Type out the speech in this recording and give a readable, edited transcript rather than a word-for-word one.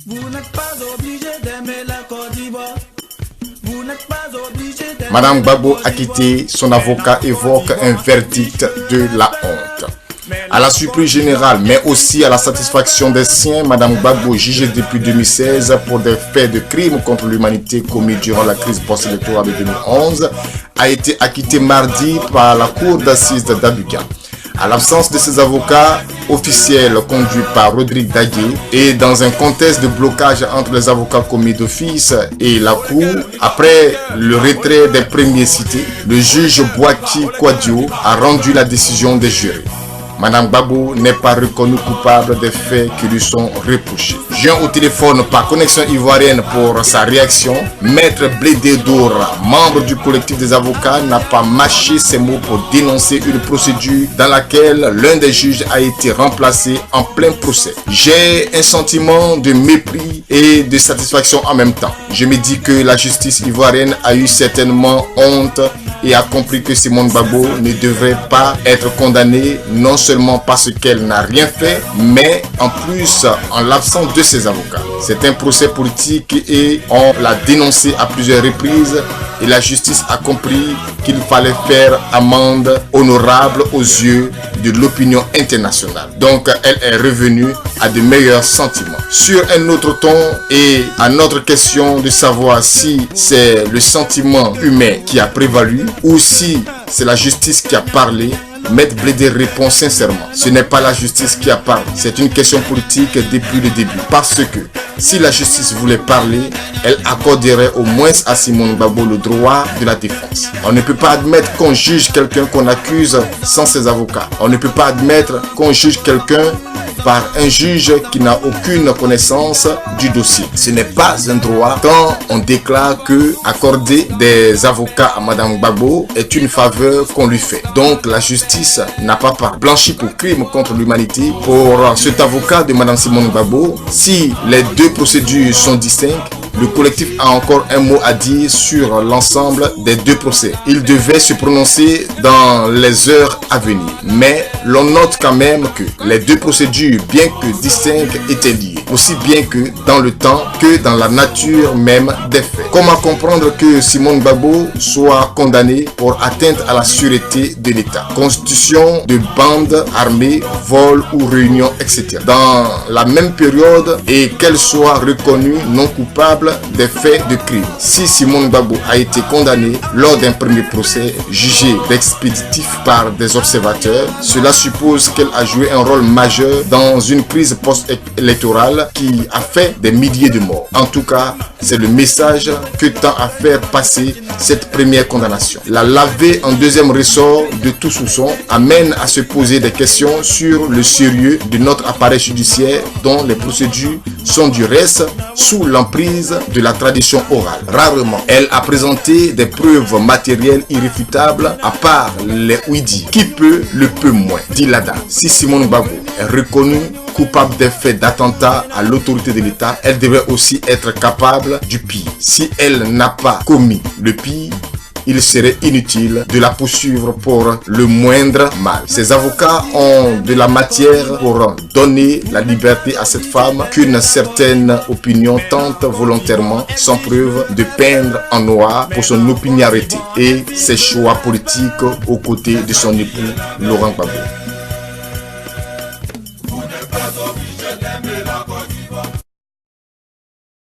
Vous n'êtes pas obligé d'aimer la Côte d'Ivoire. Vous n'êtes pas obligé d'aimer. Madame Gbagbo acquittée, son avocat évoque un verdict de la honte. À la surprise générale, mais aussi à la satisfaction des siens, Madame Gbagbo, jugée depuis 2016 pour des faits de crimes contre l'humanité commis durant la crise post-électorale de 2011, a été acquittée mardi par la cour d'assises d'Abidjan. À l'absence de ses avocats officiels conduits par Rodrigue Dagué et dans un contexte de blocage entre les avocats commis d'office et la cour, après le retrait des premiers cités, le juge Boaki Kouadio a rendu la décision des jurés. Madame Gbagbo n'est pas reconnue coupable des faits qui lui sont reprochés. Joint au téléphone par Connexion Ivoirienne pour sa réaction, Maître Blédé Dora, membre du collectif des avocats, n'a pas mâché ses mots pour dénoncer une procédure dans laquelle l'un des juges a été remplacé en plein procès. J'ai un sentiment de mépris et de satisfaction en même temps. Je me dis que la justice ivoirienne a eu certainement honte et a compris que Simone Gbagbo ne devrait pas être condamnée non seulement parce qu'elle n'a rien fait, mais en plus en l'absence de ses avocats. C'est un procès politique et on l'a dénoncé à plusieurs reprises et la justice a compris qu'il fallait faire amende honorable aux yeux de l'opinion internationale. Donc elle est revenue à de meilleurs sentiments. Sur un autre ton et à notre question de savoir si c'est le sentiment humain qui a prévalu ou si c'est la justice qui a parlé, Maître Blédé répond sincèrement, ce n'est pas la justice qui a parlé, c'est une question politique depuis le début. Parce que si la justice voulait parler, elle accorderait au moins à Simone Gbagbo le droit de la défense. On ne peut pas admettre qu'on juge quelqu'un qu'on accuse sans ses avocats. On ne peut pas admettre qu'on juge quelqu'un par un juge qui n'a aucune connaissance du dossier. Ce n'est pas un droit quand on déclare que accorder des avocats à Madame Gbagbo est une faveur qu'on lui fait. Donc la justice n'a pas blanchi pour crime contre l'humanité pour cet avocat de Madame Simone Gbagbo. Si les deux procédures sont distinctes, le collectif a encore un mot à dire sur l'ensemble des deux procès. Il devait se prononcer dans les heures à venir. Mais l'on note quand même que les deux procédures, bien que distinctes, étaient liées. Aussi bien que dans le temps que dans la nature même des faits. Comment comprendre que Simone Gbagbo soit condamnée pour atteinte à la sûreté de l'État, constitution de bandes armées, vol ou réunion, etc. dans la même période et qu'elle soit reconnue non coupable des faits de crime. Si Simone Gbagbo a été condamnée lors d'un premier procès jugé d'expéditif par des observateurs, cela suppose qu'elle a joué un rôle majeur dans une crise post-électorale qui a fait des milliers de morts. En tout cas, c'est le message que tend à faire passer cette première condamnation. La laver en deuxième ressort de tout soupçon amène à se poser des questions sur le sérieux de notre appareil judiciaire dont les procédures sont du reste sous l'emprise de la tradition orale. Rarement, elle a présenté des preuves matérielles irréfutables à part les ouïdis. Qui peut, le peut moins, dit Lada. Si Simone Gbagbo est reconnue coupable des faits d'attentat à l'autorité de l'État, elle devrait aussi être capable du pire. Si elle n'a pas commis le pire, il serait inutile de la poursuivre pour le moindre mal. Ses avocats ont de la matière pour donner la liberté à cette femme qu'une certaine opinion tente volontairement, sans preuve, de peindre en noir pour son opiniâtreté et ses choix politiques aux côtés de son époux Laurent Gbagbo.